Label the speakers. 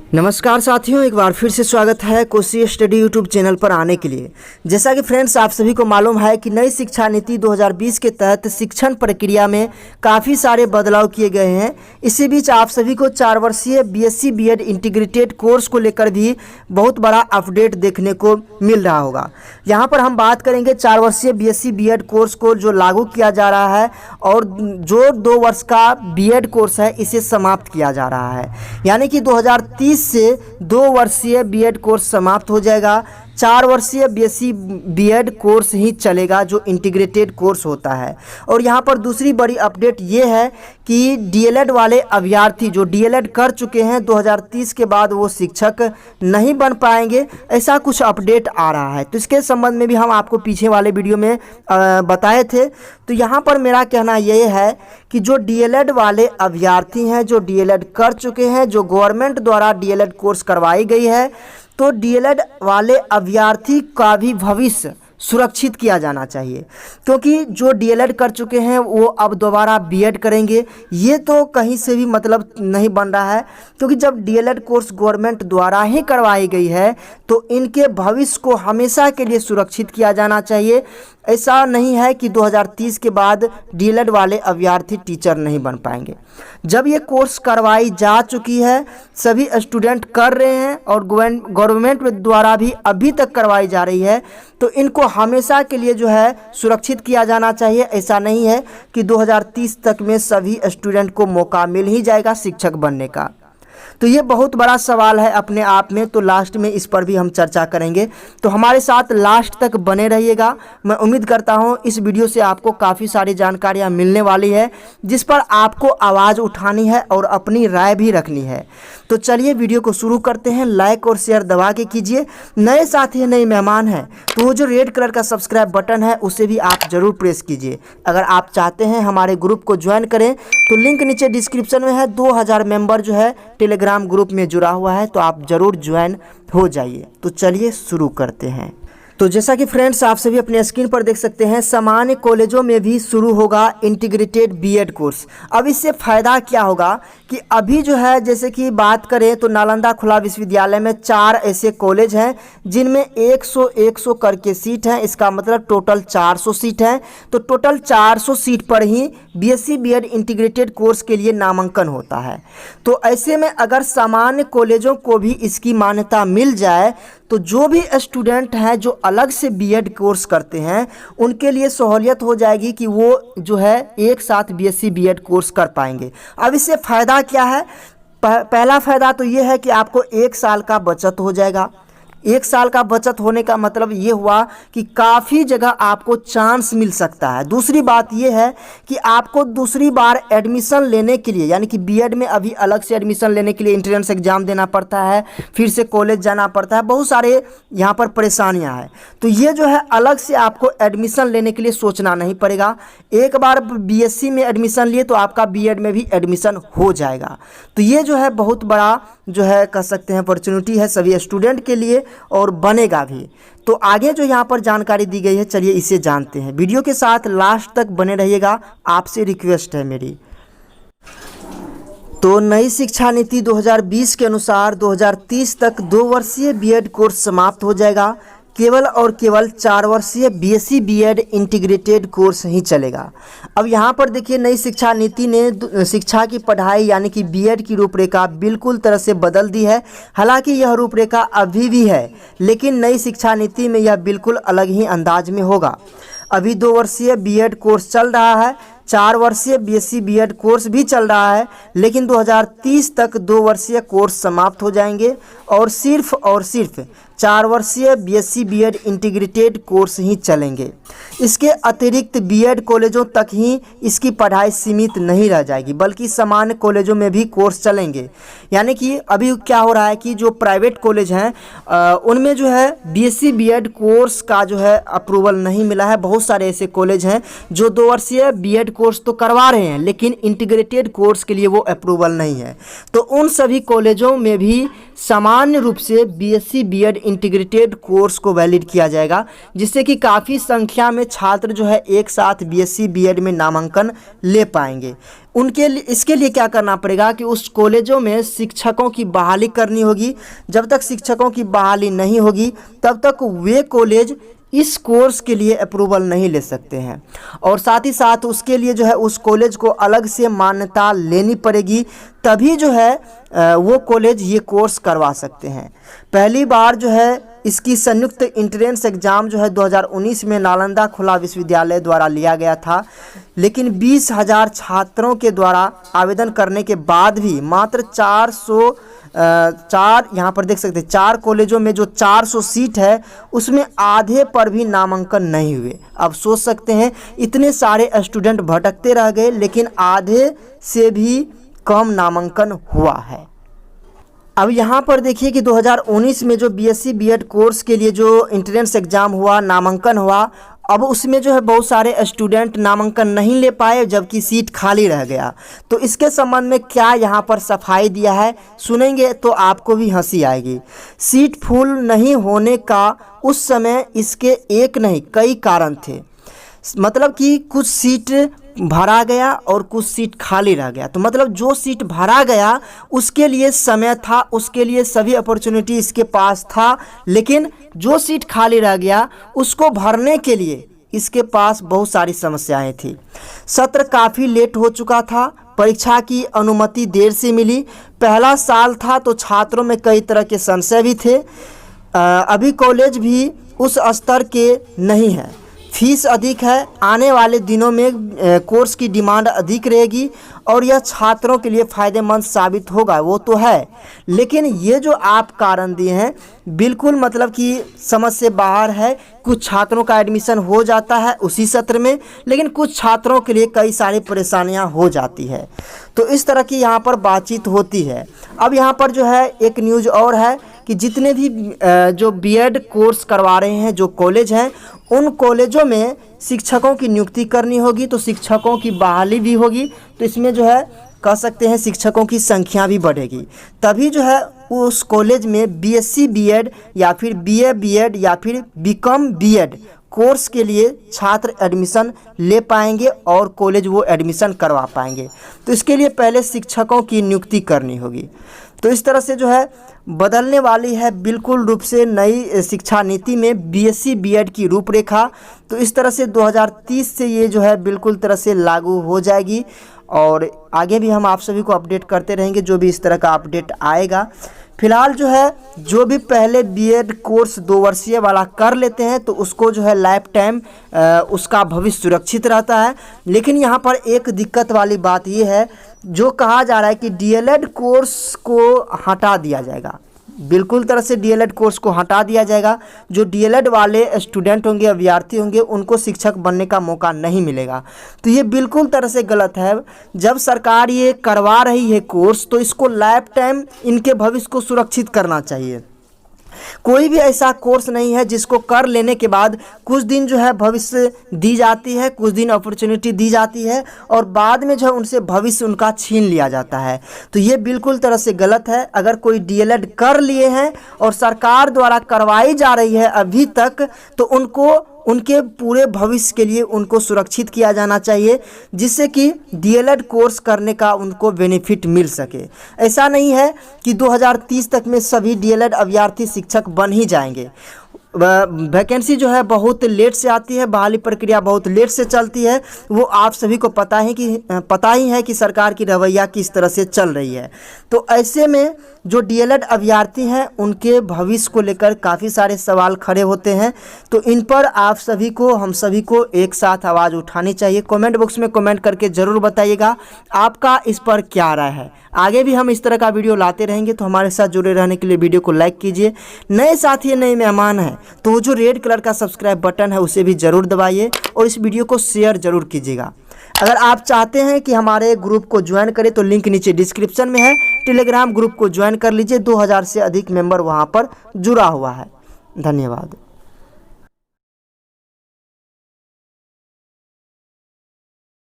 Speaker 1: नमस्कार साथियों, एक बार फिर से स्वागत है कोसी स्टडी यूट्यूब चैनल पर आने के लिए। जैसा कि फ्रेंड्स आप सभी को मालूम है कि नई शिक्षा नीति 2020 के तहत शिक्षण प्रक्रिया में काफ़ी सारे बदलाव किए गए हैं। इसी बीच आप सभी को 4 वर्षीय बीएससी बीएड इंटीग्रेटेड कोर्स को लेकर भी बहुत बड़ा अपडेट देखने को मिल रहा होगा। यहाँ पर हम बात करेंगे 4 वर्षीय बीएससी बीएड कोर्स को जो लागू किया जा रहा है और जो 2 वर्ष का बीएड कोर्स है इसे समाप्त किया जा रहा है। यानी कि 2030 से 2 वर्षीय बीएड कोर्स समाप्त हो जाएगा। 4 वर्षीय बीएससी बीएड कोर्स ही चलेगा जो इंटीग्रेटेड कोर्स होता है। और यहाँ पर दूसरी बड़ी अपडेट ये है कि डीएलएड वाले अभ्यर्थी जो डीएलएड कर चुके हैं 2030 के बाद वो शिक्षक नहीं बन पाएंगे, ऐसा कुछ अपडेट आ रहा है। तो इसके संबंध में भी हम आपको पीछे वाले वीडियो में बताए थे। तो यहाँ पर मेरा कहना ये है कि जो डीएलएड वाले अभ्यर्थी हैं, जो डीएलएड कर चुके हैं, जो गवर्नमेंट द्वारा डीएलएड कोर्स करवाई गई है, तो डीएलएड वाले अभ्यर्थी का भी भविष्य सुरक्षित किया जाना चाहिए। क्योंकि जो डीएलएड कर चुके हैं वो अब दोबारा बीएड करेंगे, ये तो कहीं से भी मतलब नहीं बन रहा है। क्योंकि जब डीएलएड कोर्स गवर्नमेंट द्वारा ही करवाई गई है तो इनके भविष्य को हमेशा के लिए सुरक्षित किया जाना चाहिए। ऐसा नहीं है कि 2030 के बाद डीएलएड वाले अभ्यर्थी टीचर नहीं बन पाएंगे। जब ये कोर्स करवाई जा चुकी है, सभी स्टूडेंट कर रहे हैं और गवर्नमेंट द्वारा भी अभी तक करवाई जा रही है, तो इनको हमेशा के लिए जो है सुरक्षित किया जाना चाहिए। ऐसा नहीं है कि 2030 तक में सभी स्टूडेंट को मौका मिल ही जाएगा शिक्षक बनने का। तो ये बहुत बड़ा सवाल है अपने आप में। तो लास्ट में इस पर भी हम चर्चा करेंगे, तो हमारे साथ लास्ट तक बने रहिएगा। मैं उम्मीद करता हूँ इस वीडियो से आपको काफ़ी सारी जानकारियाँ मिलने वाली है जिस पर आपको आवाज़ उठानी है और अपनी राय भी रखनी है। तो चलिए वीडियो को शुरू करते हैं। लाइक और शेयर दबा के कीजिए। नए साथी नए मेहमान हैं तो वो जो रेड कलर का सब्सक्राइब बटन है उसे भी आप ज़रूर प्रेस कीजिए। अगर आप चाहते हैं हमारे ग्रुप को ज्वाइन करें तो लिंक नीचे डिस्क्रिप्शन में है। 2000 मेंबर जो है टेलीग्राम ग्रुप में जुड़ा हुआ है, तो आप ज़रूर ज्वाइन हो जाइए। तो चलिए शुरू करते हैं। तो जैसा कि फ्रेंड्स आप सभी अपने स्क्रीन पर देख सकते हैं, सामान्य कॉलेजों में भी शुरू होगा इंटीग्रेटेड बीएड कोर्स। अब इससे फ़ायदा क्या होगा कि अभी जो है जैसे कि बात करें तो नालंदा खुला विश्वविद्यालय में 4 ऐसे कॉलेज हैं जिनमें 100 करके सीट हैं। इसका मतलब टोटल 400 सीट हैं। तो टोटल 400 सीट पर ही बीएससी बीएड इंटीग्रेटेड कोर्स के लिए नामांकन होता है। तो ऐसे में अगर सामान्य कॉलेजों को भी इसकी मान्यता मिल जाए तो जो भी स्टूडेंट हैं जो अलग से बीएड कोर्स करते हैं उनके लिए सहूलियत हो जाएगी कि वो जो है एक साथ बीएससी बीएड कोर्स कर पाएंगे। अब इससे फ़ायदा क्या है? पहला फ़ायदा तो ये है कि आपको 1 साल का बचत हो जाएगा। 1 साल का बचत होने का मतलब ये हुआ कि काफ़ी जगह आपको चांस मिल सकता है। दूसरी बात ये है कि आपको दूसरी बार एडमिशन लेने के लिए, यानी कि बीएड में अभी अलग से एडमिशन लेने के लिए एंट्रेंस एग्ज़ाम देना पड़ता है, फिर से कॉलेज जाना पड़ता है, बहुत सारे यहाँ पर परेशानियाँ हैं। तो ये जो है अलग से आपको एडमिशन लेने के लिए सोचना नहीं पड़ेगा। एक बार बीएससी में एडमिशन लिए तो आपका बीएड में भी एडमिशन हो जाएगा। तो ये जो है बहुत बड़ा जो है कह सकते हैं अपॉर्चुनिटी है सभी स्टूडेंट के लिए और बनेगा भी। तो आगे जो यहाँ पर जानकारी दी गई है चलिए इसे जानते हैं। वीडियो के साथ लास्ट तक बने रहिएगा, आपसे रिक्वेस्ट है मेरी। तो नई शिक्षा नीति 2020 के अनुसार 2030 तक 2 वर्षीय बीएड कोर्स समाप्त हो जाएगा। केवल और केवल 4 वर्षीय बीएससी बीएड इंटीग्रेटेड कोर्स ही चलेगा। अब यहाँ पर देखिए नई शिक्षा नीति ने शिक्षा की पढ़ाई यानी कि बीएड की रूपरेखा बिल्कुल तरह से बदल दी है। हालांकि यह रूपरेखा अभी भी है, लेकिन नई शिक्षा नीति में यह बिल्कुल अलग ही अंदाज में होगा। अभी 2 वर्षीय बीएड कोर्स चल रहा है, 4 वर्षीय बीएससी बीएड कोर्स भी चल रहा है, लेकिन 2030 तक 2 वर्षीय कोर्स समाप्त हो जाएंगे और सिर्फ 4 वर्षीय बीएससी बीएड इंटीग्रेटेड कोर्स ही चलेंगे। इसके अतिरिक्त बीएड कॉलेजों तक ही इसकी पढ़ाई सीमित नहीं रह जाएगी, बल्कि सामान्य कॉलेजों में भी कोर्स चलेंगे। यानी कि अभी क्या हो रहा है कि जो प्राइवेट कॉलेज हैं उनमें जो है बीएससी बीएड कोर्स का जो है अप्रूवल नहीं मिला है। बहुत सारे ऐसे कॉलेज हैं जो 2 वर्षीय बीएड कोर्स तो करवा रहे हैं, लेकिन इंटीग्रेटेड कोर्स के लिए वो अप्रूवल नहीं है। तो उन सभी कॉलेजों में भी सामान्य रूप से बीएससी बीएड इंटीग्रेटेड कोर्स को वैलिड किया जाएगा, जिससे कि काफ़ी संख्या में छात्र जो है एक साथ बीएससी बीएड में नामांकन ले पाएंगे। उनके लिए इसके लिए क्या करना पड़ेगा कि उस कॉलेजों में शिक्षकों की बहाली करनी होगी। जब तक शिक्षकों की बहाली नहीं होगी तब तक वे कॉलेज इस कोर्स के लिए अप्रूवल नहीं ले सकते हैं, और साथ ही साथ उसके लिए जो है उस कॉलेज को अलग से मान्यता लेनी पड़ेगी, तभी जो है वो कॉलेज ये कोर्स करवा सकते हैं। पहली बार जो है इसकी संयुक्त इंट्रेंस एग्ज़ाम जो है 2019 में नालंदा खुला विश्वविद्यालय द्वारा लिया गया था, लेकिन 20,000 छात्रों के द्वारा आवेदन करने के बाद भी मात्र 4 यहाँ पर देख सकते हैं 4 कॉलेजों में जो 400 सीट है उसमें आधे पर भी नामांकन नहीं हुए। अब सोच सकते हैं इतने सारे स्टूडेंट भटकते रह गए, लेकिन आधे से भी कम नामांकन हुआ है। अब यहाँ पर देखिए कि 2019 में जो बीएससी बीएड कोर्स के लिए जो इंट्रेंस एग्ज़ाम हुआ, नामांकन हुआ, अब उसमें जो है बहुत सारे स्टूडेंट नामांकन नहीं ले पाए, जबकि सीट खाली रह गया। तो इसके संबंध में क्या यहाँ पर सफाई दिया है, सुनेंगे तो आपको भी हंसी आएगी। सीट फुल नहीं होने का उस समय इसके एक नहीं कई कारण थे, मतलब कि कुछ सीट भरा गया और कुछ सीट खाली रह गया। तो मतलब जो सीट भरा गया उसके लिए समय था, उसके लिए सभी अपॉर्चुनिटी इसके पास था, लेकिन जो सीट खाली रह गया उसको भरने के लिए इसके पास बहुत सारी समस्याएं थी। सत्र काफ़ी लेट हो चुका था, परीक्षा की अनुमति देर से मिली, पहला साल था तो छात्रों में कई तरह के संशय भी थे। अभी कॉलेज भी उस स्तर के नहीं है, फीस अधिक है, आने वाले दिनों में कोर्स की डिमांड अधिक रहेगी और यह छात्रों के लिए फ़ायदेमंद साबित होगा, वो तो है। लेकिन ये जो आप कारण दिए हैं बिल्कुल मतलब कि समझ से बाहर है। कुछ छात्रों का एडमिशन हो जाता है उसी सत्र में, लेकिन कुछ छात्रों के लिए कई सारी परेशानियां हो जाती है। तो इस तरह की यहाँ पर बातचीत होती है। अब यहाँ पर जो है एक न्यूज़ और है कि जितने भी जो बीएड कोर्स करवा रहे हैं जो कॉलेज हैं, उन कॉलेजों में शिक्षकों की नियुक्ति करनी होगी, तो शिक्षकों की बहाली भी होगी। तो इसमें जो है कह सकते हैं शिक्षकों की संख्या भी बढ़ेगी, तभी जो है उस कॉलेज में बीएससी बीएड या फिर बीए बीएड या फिर बीकॉम बीएड कोर्स के लिए छात्र एडमिशन ले पाएंगे और कॉलेज वो एडमिशन करवा पाएंगे। तो इसके लिए पहले शिक्षकों की नियुक्ति करनी होगी। तो इस तरह से जो है बदलने वाली है बिल्कुल रूप से नई शिक्षा नीति में बीएससी बीएड की रूपरेखा। तो इस तरह से 2030 से ये जो है बिल्कुल तरह से लागू हो जाएगी, और आगे भी हम आप सभी को अपडेट करते रहेंगे जो भी इस तरह का अपडेट आएगा। फिलहाल जो है जो भी पहले बीएड कोर्स 2 वर्षीय वाला कर लेते हैं तो उसको जो है लाइफ टाइम उसका भविष्य सुरक्षित रहता है। लेकिन यहाँ पर एक दिक्कत वाली बात ये है, जो कहा जा रहा है कि डीएलएड कोर्स को हटा दिया जाएगा, बिल्कुल तरह से डीएलएड कोर्स को हटा दिया जाएगा। जो डीएलएड वाले स्टूडेंट होंगे, अभ्यर्थी होंगे, उनको शिक्षक बनने का मौका नहीं मिलेगा। तो ये बिल्कुल तरह से गलत है। जब सरकार ये करवा रही है कोर्स तो इसको लाइफ टाइम इनके भविष्य को सुरक्षित करना चाहिए। कोई भी ऐसा कोर्स नहीं है जिसको कर लेने के बाद कुछ दिन जो है भविष्य दी जाती है, कुछ दिन अपॉर्चुनिटी दी जाती है और बाद में जो है उनसे भविष्य उनका छीन लिया जाता है। तो ये बिल्कुल तरह से गलत है। अगर कोई डीएलएड कर लिए हैं और सरकार द्वारा करवाई जा रही है अभी तक, तो उनको उनके पूरे भविष्य के लिए उनको सुरक्षित किया जाना चाहिए, जिससे कि डीएलएड कोर्स करने का उनको बेनिफिट मिल सके। ऐसा नहीं है कि 2030 तक में सभी डीएलएड अभ्यर्थी शिक्षक बन ही जाएंगे। वैकेंसी जो है बहुत लेट से आती है, बहाली प्रक्रिया बहुत लेट से चलती है, वो आप सभी को पता ही है कि सरकार की रवैया किस तरह से चल रही है। तो ऐसे में जो डीएलएड अभ्यर्थी हैं उनके भविष्य को लेकर काफ़ी सारे सवाल खड़े होते हैं। तो इन पर आप सभी को, हम सभी को एक साथ आवाज़ उठानी चाहिए। कमेंट बॉक्स में कमेंट करके ज़रूर बताइएगा आपका इस पर क्या राय है। आगे भी हम इस तरह का वीडियो लाते रहेंगे, तो हमारे साथ जुड़े रहने के लिए वीडियो को लाइक कीजिए। नए साथी, नए मेहमान हैं तो जो रेड कलर का सब्सक्राइब बटन है उसे भी ज़रूर दबाइए और इस वीडियो को शेयर ज़रूर कीजिएगा। अगर आप चाहते हैं कि हमारे ग्रुप को ज्वाइन करें तो लिंक नीचे डिस्क्रिप्शन में है, टेलीग्राम ग्रुप को ज्वाइन कर लीजिए। 2000 से अधिक मेंबर वहां पर जुड़ा हुआ है। धन्यवाद।